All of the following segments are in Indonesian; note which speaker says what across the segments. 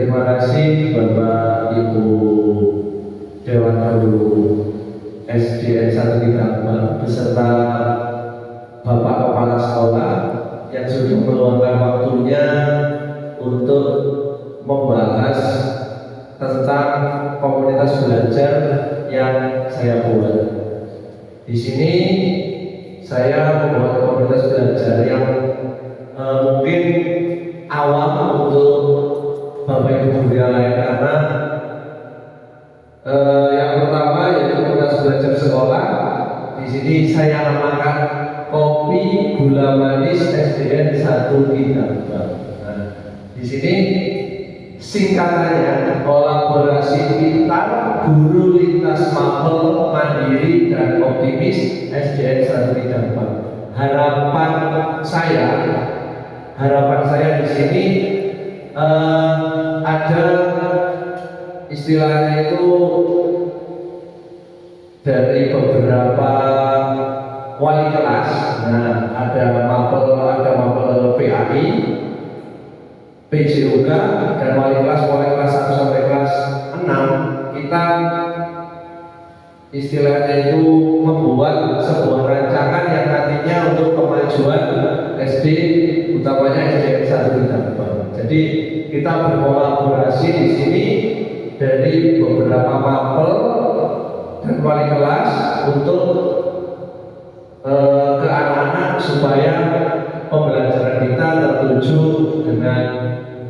Speaker 1: terima kasih Bapak Ibu Dewan Guru SDN 134 beserta Bapak Kepala Sekolah yang sudah meluangkan waktunya untuk membahas tentang komunitas belajar yang saya buat. Di sini saya membuat komunitas belajar yang mungkin awam untuk Bapak Ibu guru yang lain, karena yang pertama yaitu komunitas belajar sekolah. Di sini saya namakan Kopi Gula Manis SDN 134. Nah, di sini singkatannya kolaborasi pintar guru lintas mapel mandiri dan optimis SDN 134. Harapan saya di sini ada istilahnya itu dari beberapa wali kelas. Nah, ada mapel PAI, PJUK, dan wali kelas 1 sampai kelas 6. Kita istilahnya itu membuat sebuah rancangan yang nantinya untuk kemajuan SD, utamanya SDN 134. Jadi kita berkolaborasi di sini dari beberapa mapel dan wali kelas untuk ke anak-anak supaya pembelajaran kita tertuju dengan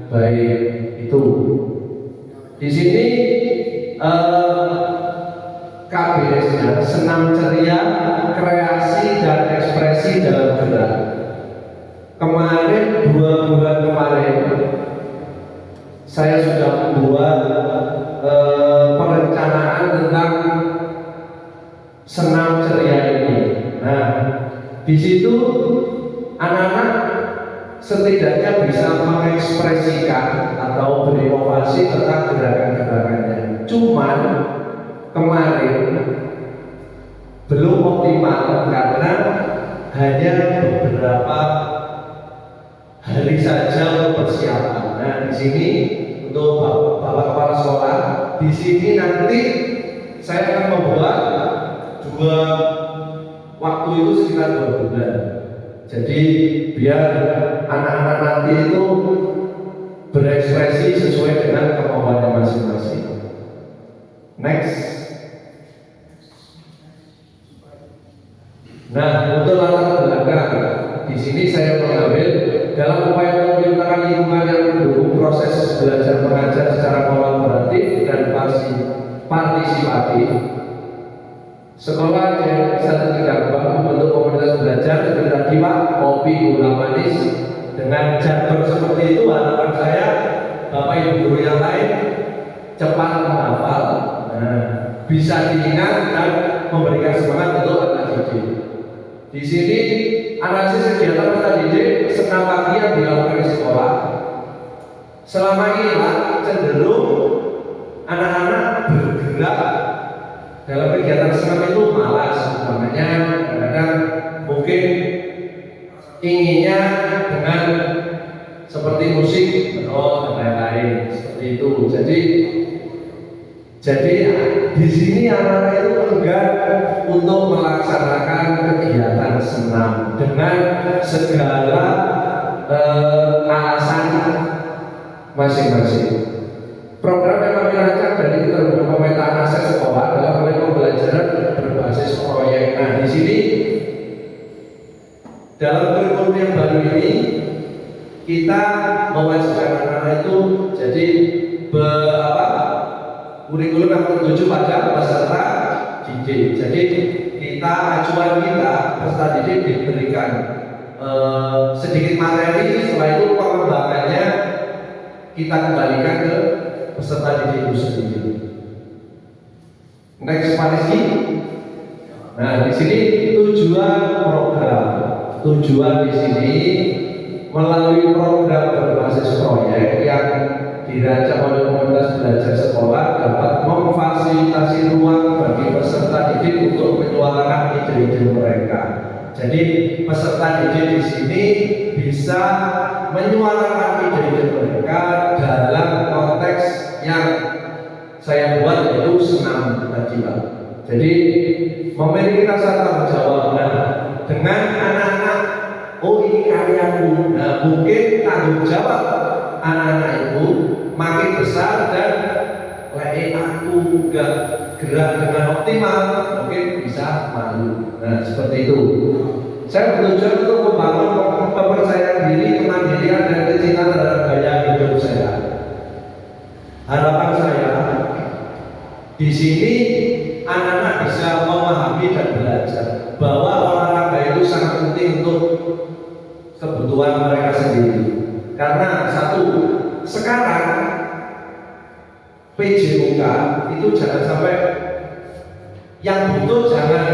Speaker 1: baik. Itu di sini KBS-nya senam ceria, kreasi dan ekspresi dalam gerak. Kemarin 2 bulan kemarin saya sudah membuat perencanaan tentang senam ceria ini. Nah, di situ anak-anak setidaknya bisa mengekspresikan atau berinovasi tentang gerakan-gerakannya. Cuman kemarin belum optimal karena hanya beberapa hari saja untuk persiapan. Nah, di sini untuk Bapak Kepala Sekolah, di sini nanti saya akan membuat 2 waktu itu sekitar 2 bulan. Jadi biar anak-anak nanti itu berekspresi sesuai dengan kemampuannya masing-masing. Next. Nah, untuk latar belakang, di sini saya mengambil dalam upaya menciptakan lingkungan yang mendukung proses belajar mengajar secara kolaboratif dan partisipatif. Sekolah yang bisa tergabung membentuk komunitas belajar seperti tadi Pak, Kopi Gula Manis. Dengan jargon seperti itu, harapan saya Bapak Ibu guru yang lain cepat menghafal, bisa diingat dan memberikan semangat untuk anak didik. Di sini analisis kegiatan peserta didik senam pagi yang dilakukan di sekolah. Selama ini Pak, cenderung anak-anak bergerak dalam kegiatan senam itu malas, makanya kadang-kadang mungkin inginnya dengan seperti musik, dan lain-lain seperti itu. Jadi di sini anak-anak itu enggan untuk melaksanakan kegiatan senam dengan segala alasan masing-masing. Program yang kami rancang dari terbentuk pemetaan aset sekolah dalam pembelajaran berbasis proyek. Nah, di sini dalam kurikulum yang baru ini kita mewajibkan anak-anak itu jadi kurikulum yang tertuju pada peserta didik. Jadi acuan kita peserta didik diberikan sedikit materi, setelah itu pengembangannya kita kembalikan ke peserta didik itu sendiri. Next Pak Rizky. Nah, di sini tujuan di sini melalui program berbasis proyek yang dirancang oleh komunitas belajar sekolah dapat memfasilitasi ruang bagi peserta didik untuk menyuarakan ide-ide mereka. Jadi peserta didik di sini bisa menyuarakan ide-ide mereka dalam konteks yaitu senam tadi Pak. Jadi memiliki rasa tanggung jawab dengan anak-anak. Oh ini karyaku. Nah mungkin tanggung jawab anak-anak itu makin besar dan aku nggak gerak dengan optimal, mungkin bisa malu. Nah seperti itu. Saya bertujuan untuk membangun kepercayaan diri, kemandirian dan kecintaan terhadap gaya hidup saya. Harapan saya di sini anak-anak bisa memahami dan belajar bahwa olahraga itu sangat penting untuk kebutuhan mereka sendiri. Karena satu, sekarang PJOK itu jangan sampai yang butuh jangan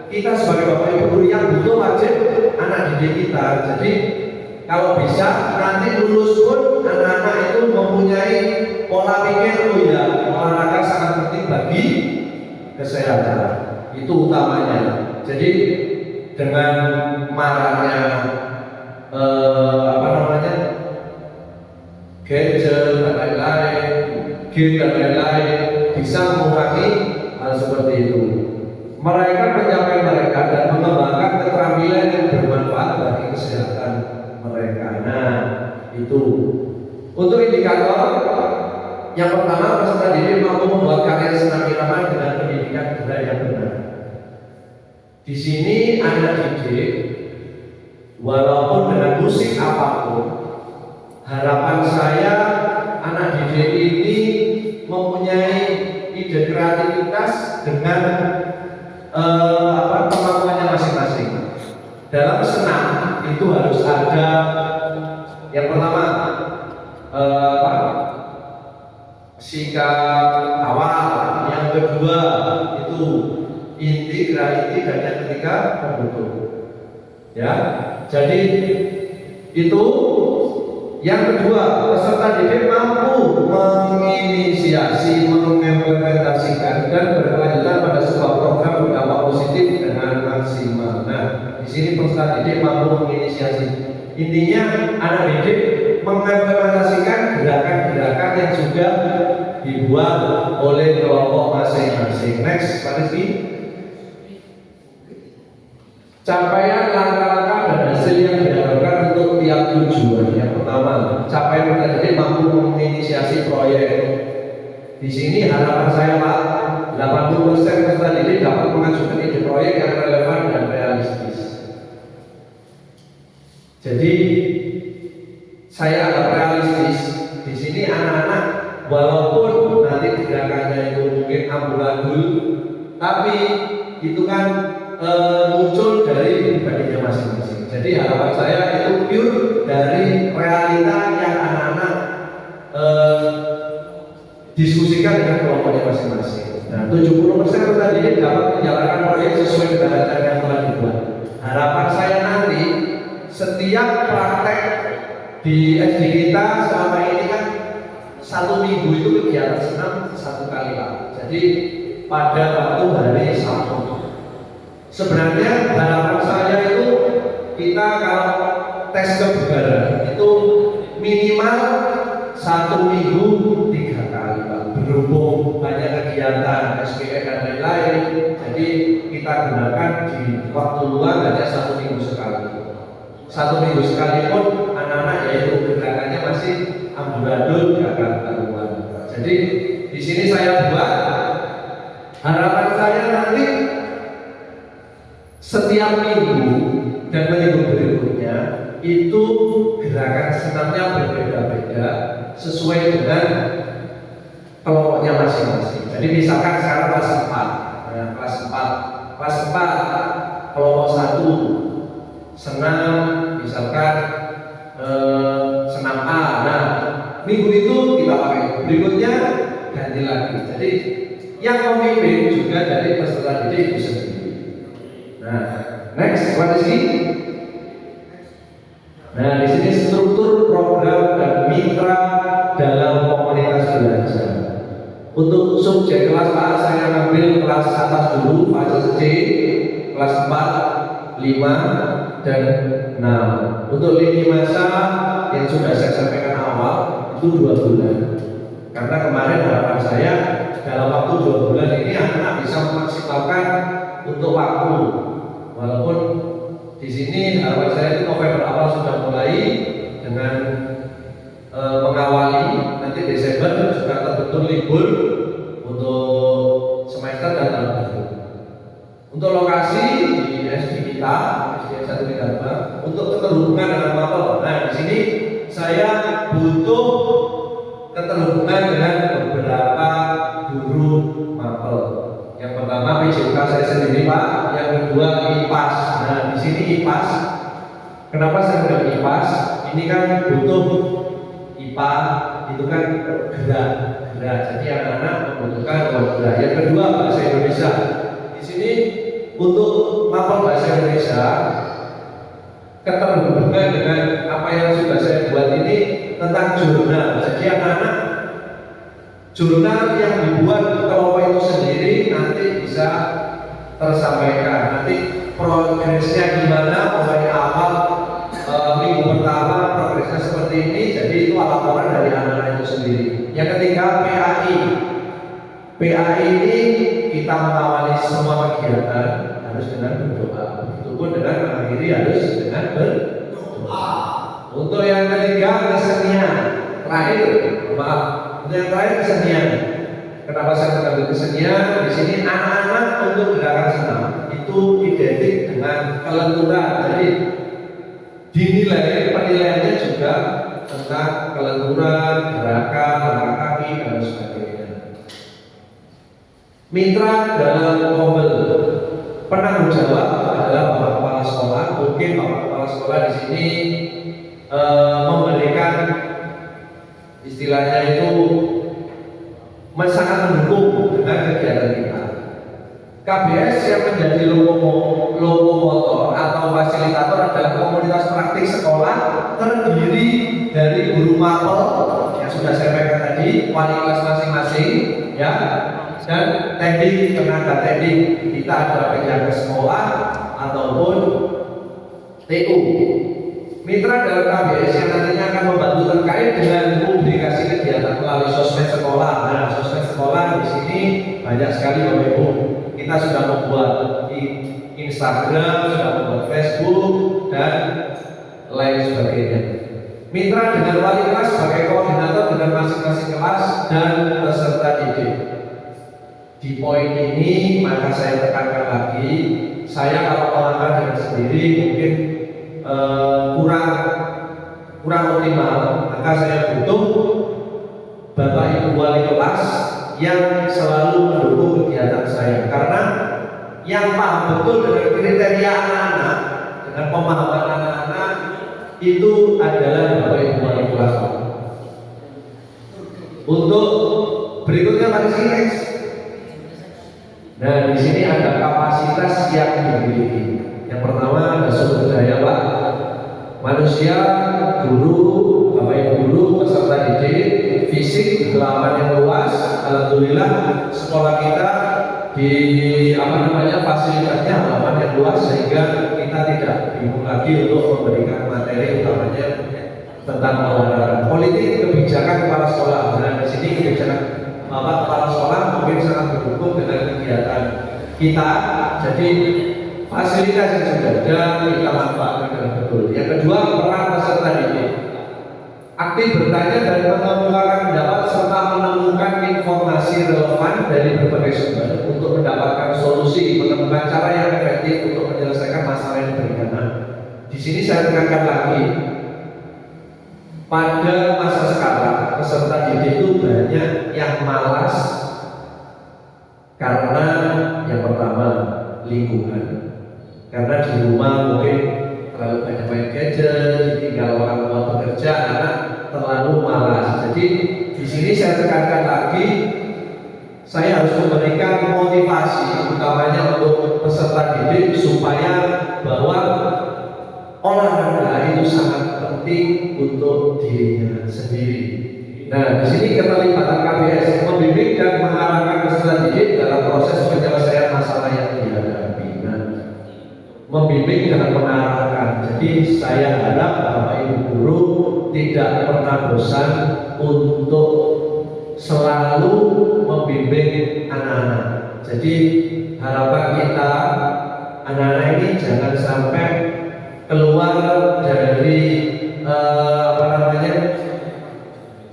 Speaker 1: kita sebagai bapak ibu guru, yang butuh wajib anak didik kita. Jadi kalau bisa nanti lulus pun anak-anak itu mempunyai pola pikir, oh ya olahraga sangat penting bagi kesehatan, itu utamanya. Jadi dengan maraknya gadget dan lain-lain, game dan lain-lain bisa mengurangi hal seperti itu. Mereka mencapai mereka dan mengembangkan keterampilan yang bermanfaat bagi kesehatan mereka. Nah, itu untuk indikator yang pertama, peserta didik mampu membuat karya senam irama dengan pendidikan gerak yang benar. Di sini anak didik, walaupun dengan musik apapun, harapan saya anak didik ini mempunyai ide kreativitas dengan kemampuannya masing-masing. Dalam senam itu harus ada yang pertama sikap awal, yang kedua itu integrasi, dan yang ketiga pembentuk. Ya, jadi itu yang kedua, peserta didik mampu menginisiasi, mengimplementasikan dan berkelanjutan pada sebuah program berdampak positif dengan maksimal. Nah, di sini peserta didik mampu menginisiasi. Intinya anak didik mengimplementasikan gerakan-gerakan yang sudah dibuat oleh kelompok masing-masing. Next, Pak Rizky. Capaian langkah-langkah dan hasil yang diharapkan untuk tiap tujuan. Yang pertama, capaian peserta didik mampu menginisiasi proyek. Di sini harapan saya Pak, 80% peserta didik dapat mengajukan ide proyek yang relevan dan realistis. Jadi saya agak realistis. Di sini anak-anak walaupun nanti gerakannya itu mungkin amburadul, tapi itu kan muncul dari pribadinya masing-masing. Jadi harapan saya itu pure dari realita yang anak-anak diskusikan dengan kelompoknya masing-masing. Nah, 70% tadi dapat menjalankan proyek sesuai dengan rencana yang telah dibuat. Harapan saya nanti setiap praktek di SD kita selama ini kan 1 minggu itu kegiatan senam 1 kali Pak. Jadi pada waktu hari Sabtu. Sebenarnya harapan saya itu kita kalau tes kebugaran itu minimal 1 minggu 3 kali Pak. Berhubung banyak kegiatan SPN dan lain-lain, jadi kita gunakan di waktu luang hanya 1 minggu sekali. 1 minggu sekali pun anak-anak yaitu gerakannya masih amburadul, gerakan taruhan. Jadi di sini saya buat harapan saya nanti setiap minggu dan minggu berikutnya itu gerakan senamnya berbeda-beda sesuai dengan kelompoknya masing-masing. Jadi misalkan sekarang kelas 4, nah, kelas 4 kelompok 1 senam misalkan senam A. Nah, minggu itu kita pakai, berikutnya ganti lagi. Jadi yang memimpin juga dari peserta didik itu sendiri. Nah, next, what is it? Nah, di sini struktur program dan mitra dalam komunitas belajar. Untuk subjek kelas A saya ambil kelas atas dulu, fase C, kelas 4, 5, dan 6. Untuk lini masa yang sudah saya sampaikan awal itu 2 bulan. Karena kemarin harapan saya dalam waktu 2 bulan ini anak bisa memaksimalkan untuk waktu. Walaupun di sini harapan saya itu November awal sudah mulai dengan mengawali, nanti Desember sudah terbentuk libur untuk semester dan tahun baru. Untuk lokasi di SD kita, SD 1 Widarbang, untuk keterhubungan dengan mapel. Nah, di sini saya butuh keterhubungan dengan beberapa guru mapel. Yang pertama PJK saya sendiri Pak, yang kedua IPAS. Nah, di sini IPAS. Kenapa saya bilang IPAS? Ini kan butuh IPA, itu kan gerak. Jadi anak-anak membutuhkan gerak. Yang kedua bahasa Indonesia. Di sini untuk mapel bahasa Indonesia, keterhubungan dengan apa yang sudah saya buat ini tentang jurnal. Jadi anak-anak jurnal yang dibuat kelompok itu sendiri nanti bisa tersampaikan. Nanti progresnya gimana, mulai awal minggu pertama progresnya seperti ini. Jadi itu laporan dari anak-anak itu sendiri. Yang ketiga PAI. PAI ini kita mengawali semua kegiatan harus dengan berdoa. Begitupun dengan mengakhiri harus dengan berdoa. Untuk yang ketiga kesenian. Terakhir, maaf. Untuk yang terakhir kesenian. Kenapa saya mengambil kesenian? Di sini anak-anak untuk gerakan senam itu identik dengan kelenturan. Jadi dinilai penilaiannya juga tentang kelenturan, gerakan, langkah kaki dan sebagainya. Mitra dalam Komel, penanggung jawab adalah Bapak Kepala Sekolah. Mungkin Bapak Kepala Sekolah di sini memberikan istilahnya itu sangat mendukung dengan kegiatan kita. KBS yang menjadi lokomotor atau fasilitator adalah komunitas praktik sekolah terdiri dari guru mapel yang sudah saya sampaikan tadi, wali kelas masing-masing, ya, dan teknik, tenaga teknik. Kita ada penjaga sekolah ataupun TU. Mitra dalam KBS yang nantinya akan membantu terkait dengan publikasi kegiatan melalui sosmed sekolah. Nah, sosmed sekolah di sini banyak sekali Bapak Ibu. Kita sudah membuat Instagram, sudah membuat Facebook dan lain sebagainya. Mitra dengan wali kelas sebagai koordinator dengan masing-masing kelas dan peserta didik. Di poin ini maka saya tekankan lagi, saya kalau melangkah dengan sendiri mungkin kurang optimal, maka saya butuh Bapak Ibu wali kelas yang selalu mendukung kegiatan saya, karena yang paham betul dengan kriteria anak-anak, dengan pemahaman anak-anak itu adalah Bapak Ibu wali kelas. Untuk berikutnya Pak Sirex. Nah, di sini ada kapasitas yang dimiliki. Yang pertama ada sumber daya Pak, manusia, guru, Bapak Ibu guru, peserta didik, fisik, halaman yang luas. Alhamdulillah sekolah kita di fasilitasnya halaman yang luas sehingga kita tidak bingung lagi untuk memberikan materi utamanya tentang olahraga. Politik kebijakan kepala sekolah. Nah, di sini kebijakan Bapak kepala sekolah mungkin sangat mendukung dengan kegiatan kita. Jadi fasilitas yang sudah ada kita manfaatkan dengan betul. Yang kedua, peran peserta didik. Aktif bertanya dan mengemukakan pendapat serta menemukan informasi relevan dari berbagai sumber untuk mendapatkan solusi, menemukan cara yang efektif untuk menyelesaikan masalah yang diberikan. Di sini saya tekankan lagi, pada masa sekarang peserta didik itu banyak yang malas karena yang pertama lingkungan, karena di rumah mungkin terlalu banyak main gadget, ditinggal orang tua bekerja, anak terlalu malas. Jadi di sini saya tekankan lagi, saya harus memberikan motivasi utamanya untuk peserta didik supaya bahwa olahraga itu sangat penting untuk dirinya sendiri. Nah, di sini keterlibatan KBS membimbing dan mengarahkan peserta didik dalam proses penyelesaian masalah yang dihadapi. Nah, membimbing dan mengarahkan. Jadi saya harap Bapak Ibu guru tidak pernah bosan untuk selalu membimbing anak-anak. Jadi harapan kita anak-anak ini jangan sampai keluar dari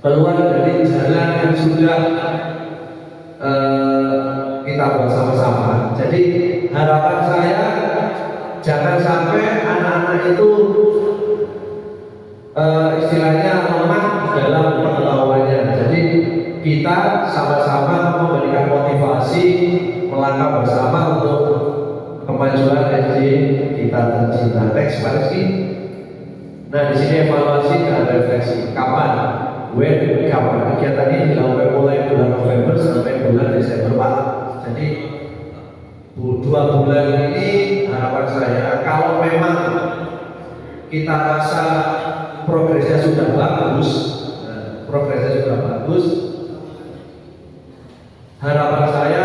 Speaker 1: keluar dari jalan yang sudah kita buat sama-sama. Jadi harapan saya jangan sampai anak-anak itu istilahnya lemah dalam pengetahuannya. Jadi kita sama-sama memberikan motivasi melangkah bersama untuk kemajuan SD kita tercinta. Next, Pak Rizky. Nah, di sini evaluasi dan refleksi. Kapan? Kapan? Kegiatan ini dilakukan mulai bulan November sampai bulan Desember, Pak. Jadi 2 bulan ini harapan saya, kalau memang kita rasa progresnya sudah bagus, harapan saya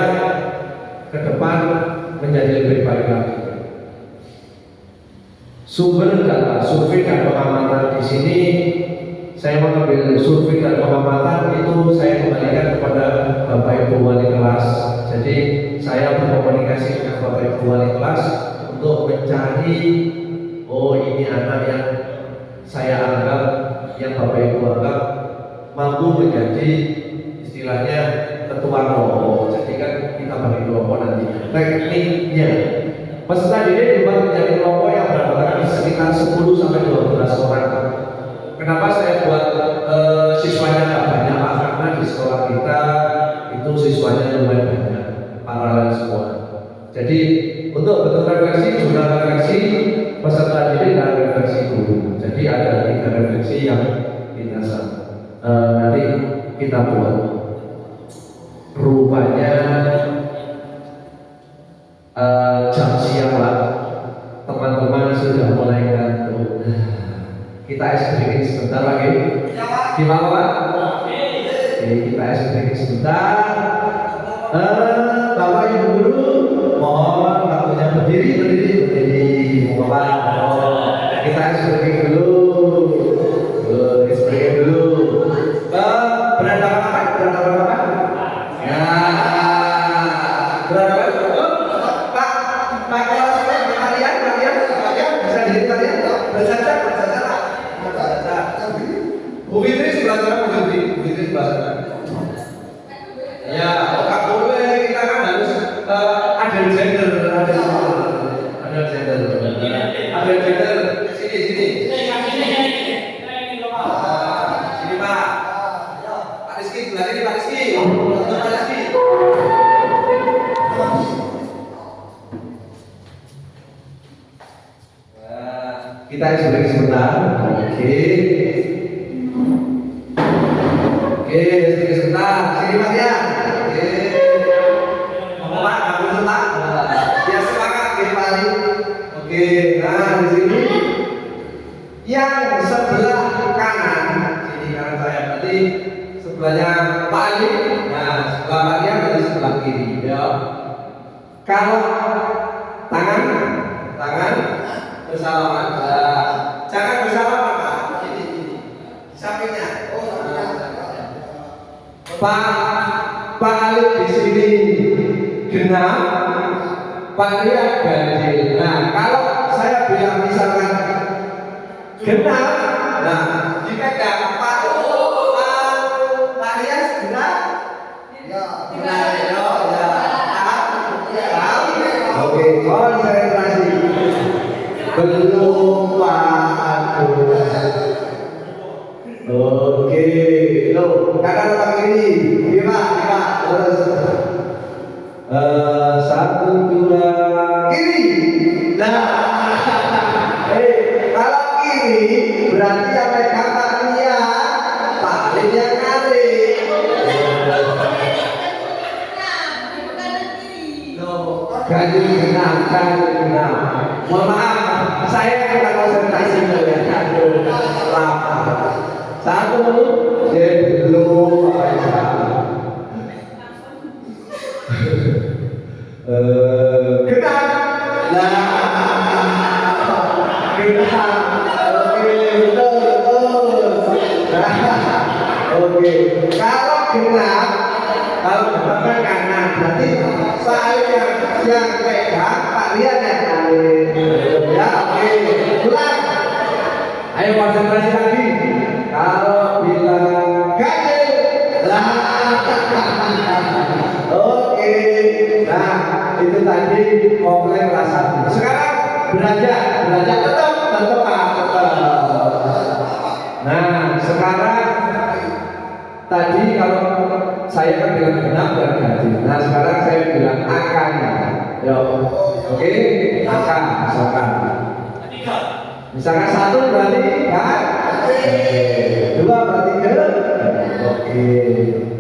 Speaker 1: ke depan menjadi lebih baik lagi. Sumber data, survei dan pengamatan di sini saya mengambil survei dan pengamatan itu saya kembalikan kepada Bapak Ibu Wali kelas. Jadi saya berkomunikasi dengan Bapak Ibu Wali kelas untuk mencari ini anak yang saya anggap, yang Bapak Ibu anggap mampu menjadi istilahnya ketua kelompok. Jadi kan kita bagi kelompok nanti. Tekniknya peserta didik dibagi menjadi kelompok yang beranggotakan sekitar 10 sampai 12 orang. Kenapa saya buat siswanya nggak banyak? Karena di sekolah kita itu siswanya lumayan banyak, paralel semua. Jadi untuk bentuk refleksi, jurnal refleksi peserta didik dan refleksi guru. Jadi ada 3 refleksi yang kita nanti kita buat. Rupanya jam siang lah, teman-teman sudah mulai ngantuk. Kita breaking sebentar lagi. Gimana Pak? Oke, kita breaking sebentar. Bapak Ibu guru, mohon waktunya berdiri. Bapak, kita breaking dulu. Breaking dulu. Berantakan apa? Ya, berantakan. Pak, kalian bisa diri kalian? Bersaja. Bu Fitri sebelah sana, Bu Fitri sebelah sana. Ya, nggak boleh, kita kan harus ada gender. Sini. Sini Pak. Pak Rizky sebelah sini, Pak Rizky. Kita break sebentar. Oke, sebentar. Sini Pak ya. Pak, kamu sebentar. Ya semangat kiri Pak Ali. Oke, nah di sini yang sebelah kanan, sini kanan saya berarti sebelahnya Pak Ali. Nah, sebelah Pak Dia berarti sebelah kiri. Ya. Kalau tangan bersalaman. Jangan bersalaman Pak. Ini. Sampingnya. Pak Ali di sini genap, Pak Dia ganjil. Nah, kalau saya bilang misalkan genap, nah jika Pak Dia genap, oke, konsentrasi. Belum Pak. Oke, kanan apa kiri? Pak. Terus 1, 2, kiri. Nah, kalau kiri berarti yang pegang tangannya Pak Ali yang narik. Ganjil genap. Mohon maaf, saya tidak konsentrasi melihat lama. 1, belum Aisyah. Genap. Nah, genap. Oke, betul. Oke, kalau genap, kalau genap kan kanan, berarti saya yang pegang, Pak Rian yang kanan. Ya, oke, pulang. Ayo konsentrasi lagi. Kalau bilang ganjil, lah. Oke, nah itu tadi komplain rasa. Sekarang belajar tetap. Nah, sekarang tadi kalau saya kan bilang genap dan ganjil. Nah, sekarang saya bilang akan. Yo, oke, akan misalkan satu berarti kan, dua berarti ke, oke,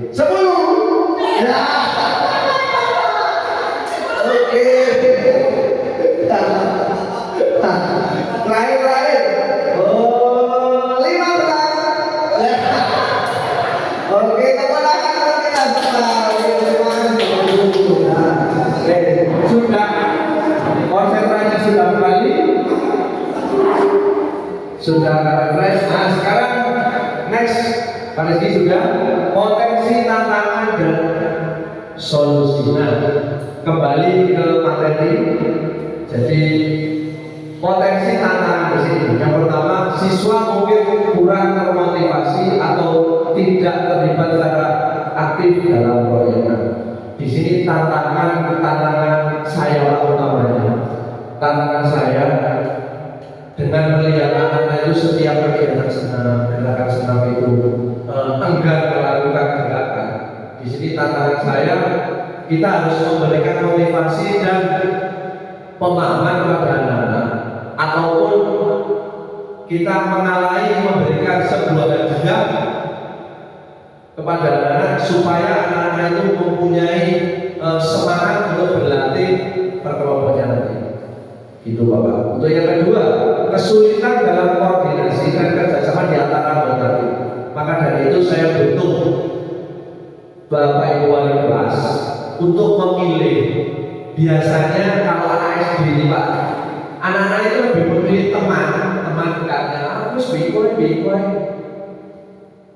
Speaker 1: 10. Ya. Oke. Terakhir. Oh, 15. Oke, kemudian kita sudah konsentrasi sudah kembali, sudah refresh. Nah, sekarang next Pak Rizky sudah potensi, tantangan dan solusi. Nah, kembali ke materi. Jadi potensi tantangan di sini. Yang pertama, siswa mungkin kurang termotivasi atau tidak terlibat secara aktif dalam proyeknya. Di sini tantangan saya utamanya. Tantangan saya dengan melihat anak-anak itu setiap kegiatan senam, gerakan senam itu enggan melakukan gerakan. Di sini tantangan saya, kita harus memberikan motivasi dan pemahaman kepada anak-anak, ataupun kita mengalami memberikan sebuah hadiah kepada anak-anak supaya anak-anak itu mempunyai semangat untuk berlatih perkelompokan nanti. Gitu Bapak. Untuk yang kedua, kesulitan dalam koordinasi dan kerjasama di antara anggota tim. Maka dari itu saya butuh Bapak Ibu wali kelas untuk memilih. Biasanya kalau anak SD ini Pak, anak-anak itu lebih memilih teman dekatnya. Terus bikoi.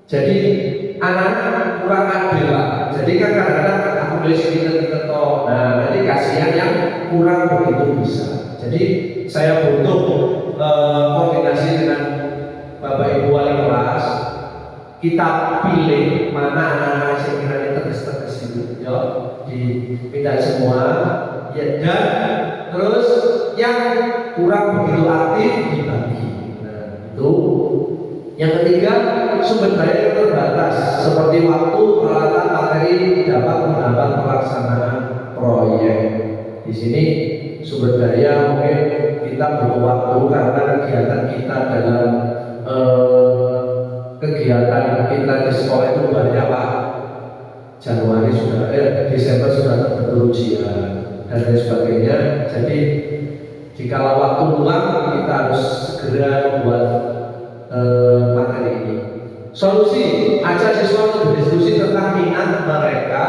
Speaker 1: Jadi anak-anak kurang adil Pak. Jadi kan kadang-kadang aku pilih sekitar toh. Nah, nanti kasihan yang kurang begitu bisa. Jadi saya butuh koordinasi dengan Bapak Ibu wali kelas. Kita pilih mana anak-anak sekiranya tegas itu, ya, dipindah semua, ya, dan terus yang kurang begitu aktif dibagi. Nah, itu. Yang ketiga, sumber daya yang terbatas seperti waktu, peralatan, materi dapat menghambat pelaksanaan proyek. Di sini sumber daya mungkin kita butuh waktu karena kegiatan kita dalam kegiatan kita di sekolah itu banyak Pak. Desember sudah terbentur ujian dan lain sebagainya. Jadi jika waktu luang kita harus segera membuat materi ini. Solusi, ajak siswa untuk berdiskusi tentang minat mereka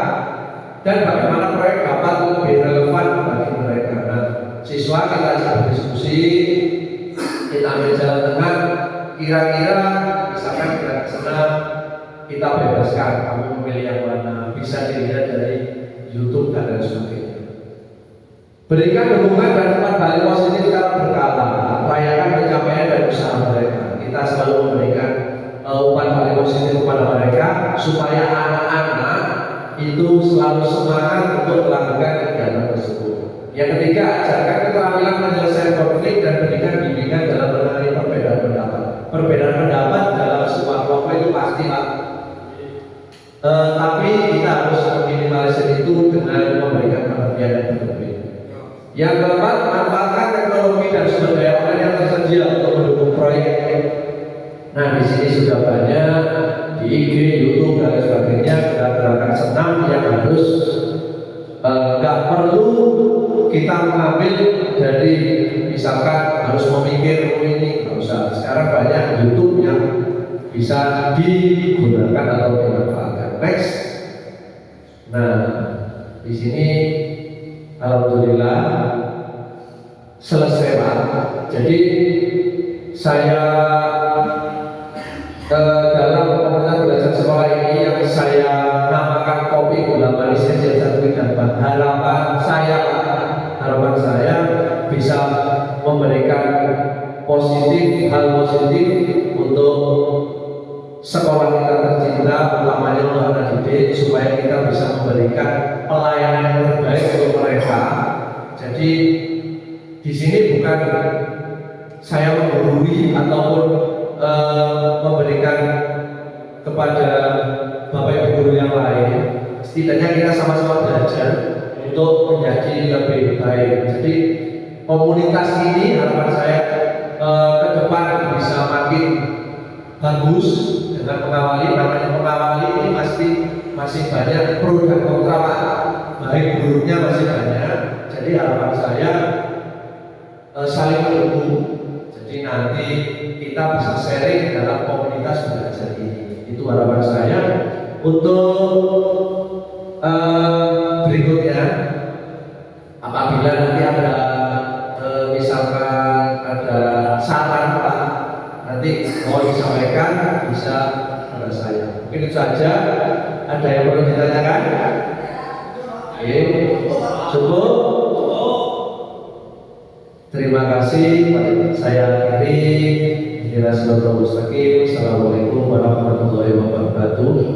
Speaker 1: dan bagaimana proyek dapat lebih relevan bagi mereka. Nah, siswa kita ajak berdiskusi, kita ambil jalan tengah. Kira-kira misalkan gerakan senam kita bebaskan, kamu memilih yang mana, bisa dilihat dari YouTube dan lain sebagainya. Berikan dukungan dan tempat balik positif secara berkala, rayakan pencapaian dan usaha mereka. Kita selalu memberikan umpan balik positif kepada mereka supaya anak-anak itu selalu semangat untuk melakukan kegiatan tersebut. Yang ketiga, ajarkan keterampilan menyelesaikan konflik dan berikan bimbingan dalam mengenai perbedaan pendapat. Perbedaan pendapat dalam sebuah kelompok itu pasti Pak. Tapi kita harus meminimalisir itu dengan memberikan pengertian yang berbeda. Yang keempat, manfaatkan teknologi dan sumber daya online yang tersedia untuk mendukung proyek. Nah, di sini sudah banyak di IG, YouTube dan sebagainya gerakan senam yang harus nggak perlu kita mengambil dari misalkan harus memikir ini, nggak usah. Sekarang banyak YouTube yang bisa digunakan atau dimanfaatkan. Next. Nah, di sini alhamdulillah selesai Pak. Jadi saya dalam komunitas belajar sekolah ini yang saya positif untuk sekolah kita tercinta, utamanya untuk anak didik, supaya kita bisa memberikan pelayanan yang terbaik untuk mereka. Jadi di sini bukan saya menggurui ataupun memberikan kepada Bapak Ibu guru yang lain. Setidaknya kita sama-sama belajar untuk menjadi lebih baik. Jadi komunitas ini harapan saya ke depan bisa makin bagus dengan mengawali. Namanya mengawali ini masih banyak pro dan kontra, baik buruknya masih banyak. Jadi harapan saya saling mendukung. Jadi nanti kita bisa sharing dalam komunitas belajar ini. Itu harapan saya. Untuk berikutnya, apabila nanti ada misalkan ada saran Pak, nanti mau disampaikan bisa pada saya. Mungkin itu saja. Ada yang perlu ditanyakan? Oke, cukup. Terima kasih. Saya akhiri. Assalamualaikum warahmatullahi wabarakatuh.